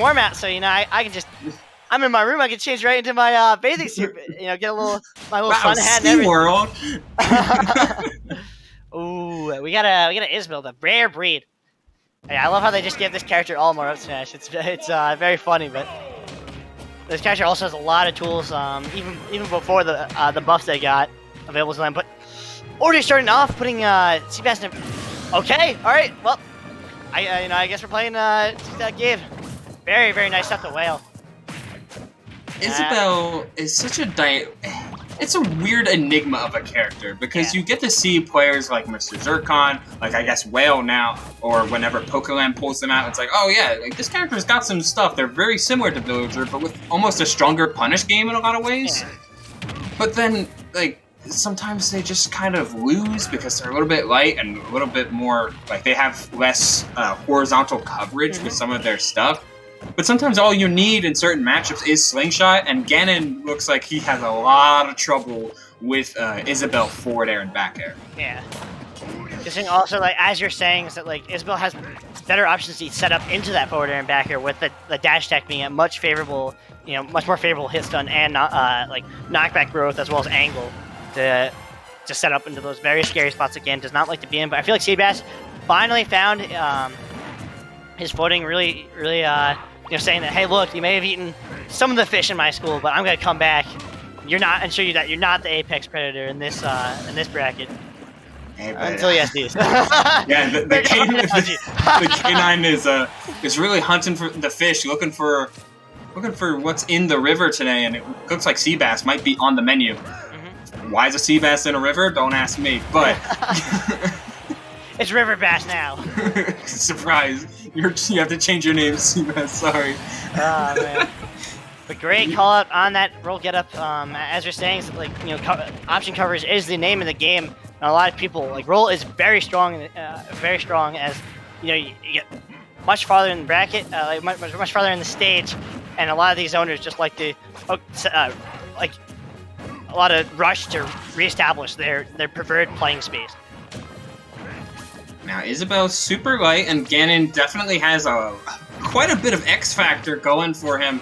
warm out, so I can just. I'm in my room. I can change right into my bathing suit. Get my little sun hat and everything. World. Ooh, we got a Isabelle, the rare breed. Hey, I love how they just give this character all more up smash. It's very funny, but this character also has a lot of tools. Even before the buffs they got available to them. But already starting off, putting SeaBass in. Okay, all right. Well, I guess we're playing Gabe. Very, very nice stuff to whale. Isabelle is such it's a weird enigma of a character because you get to see players like Mr. Zircon, like I guess Whale now, or whenever Pokeland pulls them out, it's like, oh yeah, like this character's got some stuff. They're very similar to Villager, but with almost a stronger punish game in a lot of ways. Yeah. But then, like, sometimes they just kind of lose because they're a little bit light and a little bit more, like they have less horizontal coverage with some of their stuff. But sometimes all you need in certain matchups is Slingshot, and Ganon looks like he has a lot of trouble with Isabelle forward air and back air. Yeah. Just also, like, as you're saying, is that, like, Isabelle has better options to set up into that forward air and back air with the dash attack being a much more favorable hit stun and, like, knockback growth as well as angle to set up into those very scary spots again. Does not like to be in, but I feel like SeaBass finally found his footing really, really, saying that, hey, look, you may have eaten some of the fish in my school, but I'm gonna come back. You're not, and show you that you're not the apex predator in this bracket. Hey, until yes, these. Yeah, the canine is really hunting for the fish, looking for what's in the river today, and it looks like SeaBass might be on the menu. Why is a SeaBass in a river? Don't ask me, but it's River Bass now. Surprise. You have to change your name, SeaBass, sorry. Oh, man. But great call out on that roll get up. As you're saying, like, option coverage is the name of the game. And a lot of people, like, roll is very strong as, you get much farther in the bracket, like much farther in the stage. And a lot of these owners just like to, like, a lot of rush to reestablish their preferred playing space. Now, Isabelle's super light, and Ganon definitely has quite a bit of X factor going for him.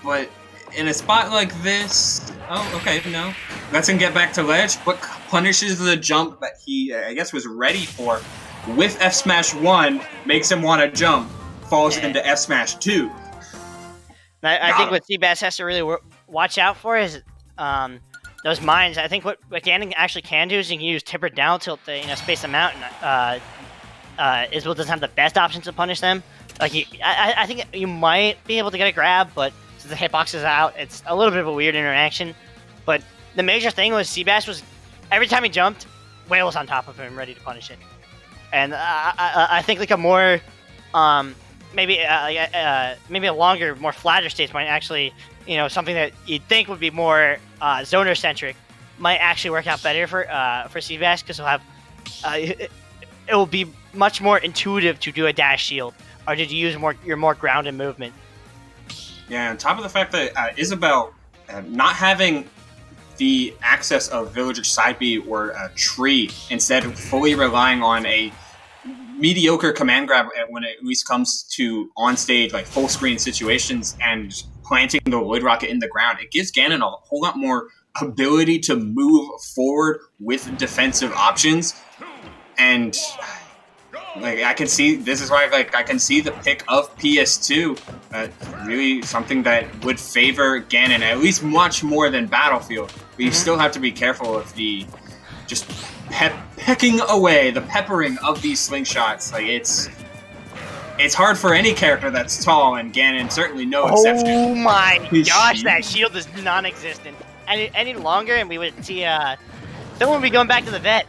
But in a spot like this, no. Lets him get back to ledge, but punishes the jump that he, I guess, was ready for. With F Smash 1, makes him want to jump, falls into F Smash 2. I think what SeaBass has to really watch out for is those mines. I think what Ganon actually can do is he can use Tipper down tilt to space them out, and Isabelle doesn't have the best options to punish them. Like I think you might be able to get a grab, but since the hitbox is out, it's a little bit of a weird interaction. But the major thing was SeaBass was every time he jumped, Whale was on top of him, ready to punish it. And I think like a more maybe a longer, more flatter stage might actually, something that you'd think would be more zoner centric might actually work out better for SeaBass, because he'll have it will be much more intuitive to do a dash shield or to use your more grounded movement. Yeah, on top of the fact that Isabelle not having the access of Villager side B or a tree, instead of fully relying on a mediocre command grab when it at least comes to on-stage, like full-screen situations and planting the Void Rocket in the ground, it gives Ganon a whole lot more ability to move forward with defensive options. And like I can see, this is why I can see the pick of PS2, really something that would favor Ganon, at least much more than Battlefield. But you still have to be careful of the just pecking away, the peppering of these slingshots. Like it's hard for any character that's tall, and Ganon certainly no exception. Oh my gosh, that shield is non-existent. Any longer, and we would see someone would be going back to the vet.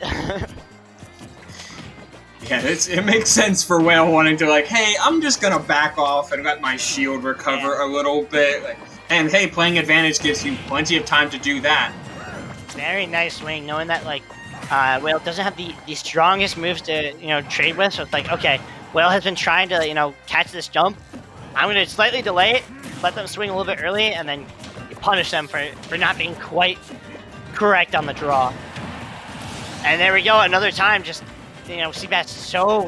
Yeah, it makes sense for Whale wanting to, like, hey, I'm just gonna back off and let my shield recover a little bit. Like, and hey, playing advantage gives you plenty of time to do that. Very nice swing, knowing that, like, Whale doesn't have the strongest moves to, trade with. So it's like, okay, Whale has been trying to, catch this jump. I'm going to slightly delay it, let them swing a little bit early, and then you punish them for not being quite correct on the draw. And there we go, another time, just, SeaBass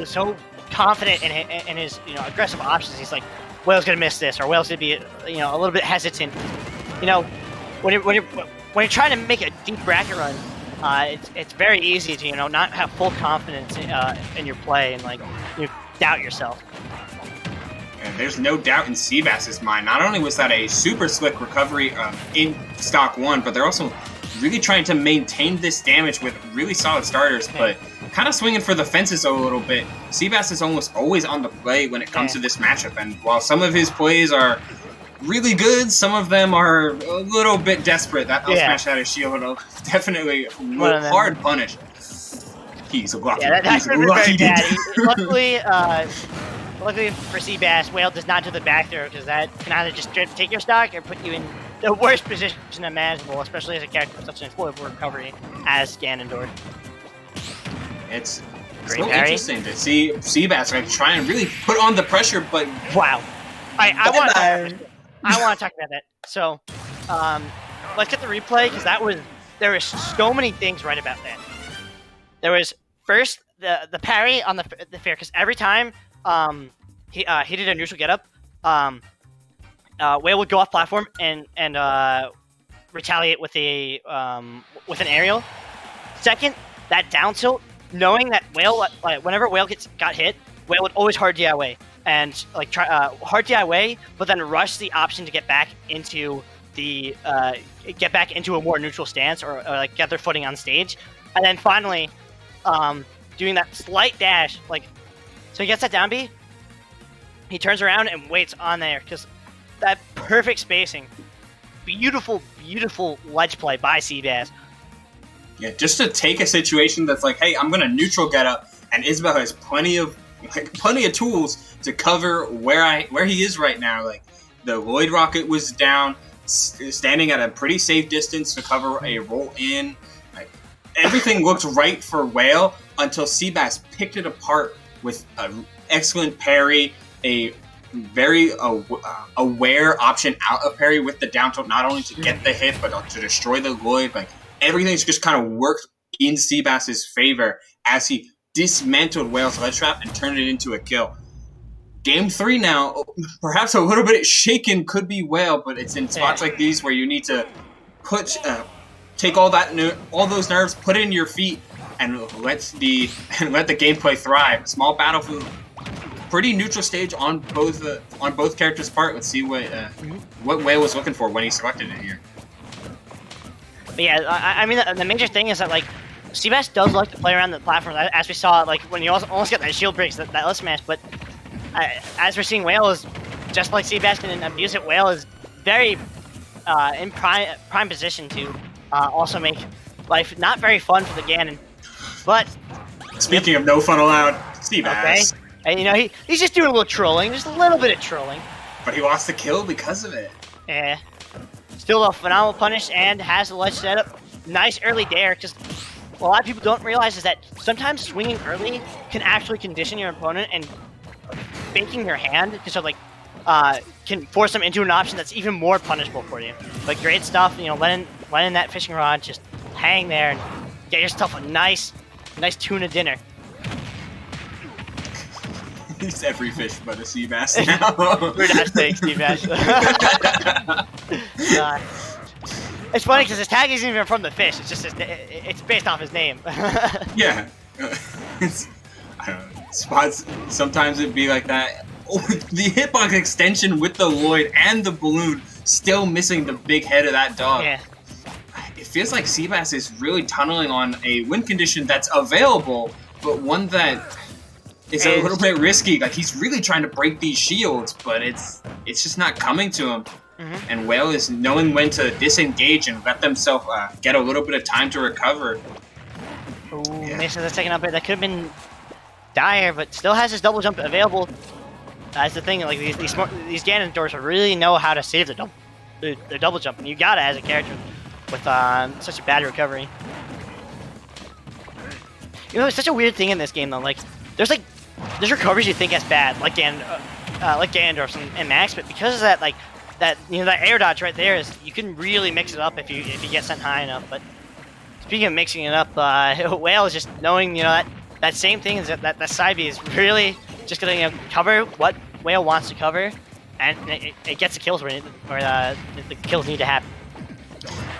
so confident in his, aggressive options. He's like, Whale's gonna miss this, or Whale's gonna be, you know, a little bit hesitant. You know, when you're trying to make a deep bracket run, it's very easy to, you know, not have full confidence in your play and like you doubt yourself. And there's no doubt in SeaBass's mind. Not only was that a super slick recovery in stock 1, but they're also really trying to maintain this damage with really solid starters, but kind of swinging for the fences a little bit. SeaBass is almost always on the play when it comes to this matchup, and while some of his plays are really good, some of them are a little bit desperate. That smash out of shield, definitely hard punish. He's lucky. Yeah, that's lucky. Luckily for SeaBass, Whale does not do the back throw, because that can either just straight take your stock or put you in the worst position imaginable, especially as a character with such an explosive recovery as Ganon. It's so interesting to see SeaBass like try and really put on the pressure, but wow. I want to talk about that. So, let's get the replay, because there was so many things right about that. There was first the parry on the fair, because every time he did a neutral getup, Whale would go off platform and retaliate with an aerial. Second, that down tilt, knowing that Whale, whenever Whale got hit, Whale would always hard DIY and like try hard DIY, but then rush the option to get back into a more neutral stance, or like get their footing on stage, and then finally doing that slight dash, like, so he gets that down B, he turns around and waits on there, because that perfect spacing, beautiful ledge play by SeaBass. Yeah, just to take a situation that's like, hey, I'm gonna neutral get up, and Isabelle has plenty of tools to cover where he is right now. Like, the Lloyd rocket was down, standing at a pretty safe distance to cover a roll in. Like, everything looked right for Whale until SeaBass picked it apart with an excellent parry, a very aware option out of parry with the down tilt, not only to get the hit, but to destroy the Lloyd. Like, everything's just kind of worked in SeaBass's favor as he dismantled Whale's ledge trap and turned it into a kill. Game 3 now, perhaps a little bit shaken could be Whale, but it's in spots like these where you need to take all those nerves, put it in your feet, and let the gameplay thrive. Small battlefield, pretty neutral stage on both characters' part. Let's see what Whale was looking for when he selected it here. But yeah, I mean, the major thing is that, like, SeaBass does like to play around the platform, as we saw, like, when you almost got that shield breaks, that left smash, but as we're seeing, Whale is, just like SeaBass can abuse it, Whale is very in prime position to also make life not very fun for the Ganon. But speaking of no fun allowed, SeaBass. Okay. And, you know, he's just doing a little trolling, just a little bit of trolling. But he lost the kill because of it. Yeah. Still a phenomenal punish and has the ledge setup. Nice early dare, because what a lot of people don't realize is that sometimes swinging early can actually condition your opponent, and faking your hand can force them into an option that's even more punishable for you. But great stuff, you know, letting that fishing rod just hang there and get yourself a nice tuna dinner. He's every fish but a SeaBass now. We're not saying SeaBass. It's funny because his tag isn't even from the fish. It's just it's based off his name. Yeah. I don't know. Spots, sometimes it'd be like that. Oh, the hitbox extension with the Lloyd and the balloon still missing the big head of that dog. Yeah. It feels like SeaBass is really tunneling on a win condition that's available, but one that is a little bit risky. Like, he's really trying to break these shields, but it's just not coming to him. Mm-hmm. And Whale is knowing when to disengage and let themselves get a little bit of time to recover. Ooh, misses the second up air. That could have been dire, but still has his double jump available. That's the thing. Like, these Ganon doors really know how to save their double jump, and you gotta as a character with such a bad recovery. You know, it's such a weird thing in this game though. Like, there's recoveries you think as bad, like Ganondorf's and Max, but because of that, like, that air dodge right there, is you can really mix it up if you get sent high enough. But speaking of mixing it up, Whale is just knowing, you know, that same thing is that side B is really just gonna, you know, cover what Whale wants to cover, and it gets the kills where the kills need to happen.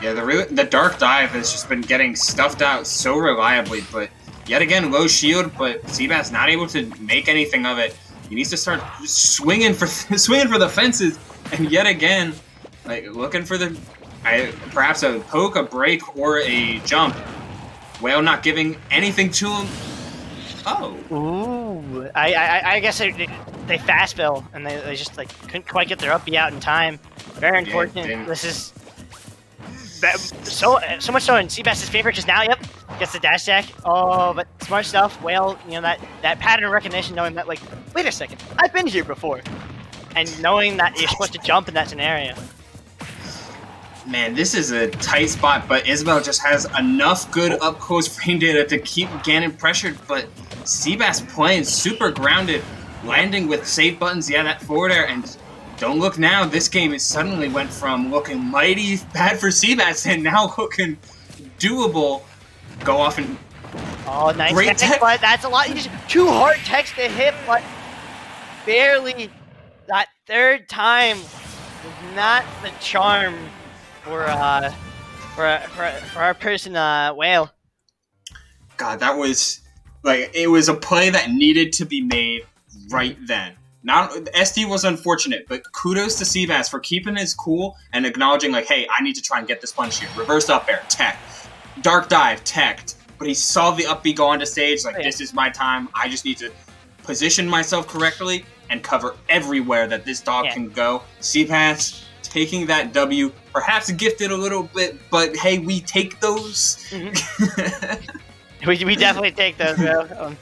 Yeah, the Dark Dive has just been getting stuffed out so reliably, but yet again, low shield, but SeaBass not able to make anything of it. He needs to start swinging for the fences, and yet again, like looking for perhaps a poke, a break, or a jump. Whale not giving anything to him. Oh. Ooh. I guess they fast fell and they just like couldn't quite get their up B out in time. Very unfortunate. Yeah, this is so much so in SeaBass's favor because now, yep, gets the dash jack. Oh, but smart stuff. Whale, you know, that pattern recognition, knowing that like, wait a second, I've been here before, and knowing that you're supposed to jump in that scenario. Man, this is a tight spot, but Isabelle just has enough good up-close frame data to keep Ganon pressured, but SeaBass playing super grounded, landing with save buttons, yeah, that forward air, and don't look now, this game is suddenly went from looking mighty bad for SeaBass and now looking doable. Go off and... Oh, nice tech, but that's a lot. Too hard techs to hit, but barely. That third time was not the charm for our person, Whale. God, that was like it was a play that needed to be made right then. Not SD was unfortunate, but kudos to SeaBass for keeping his cool and acknowledging like, hey, I need to try and get this punish here. Reverse up air, tech. Dark dive, teched. But he saw the up B go onto stage, like, this is my time. I just need to position myself correctly and cover everywhere that this dog can go. SeaBass taking that W, perhaps gifted a little bit, but hey, we take those. We definitely take those, bro.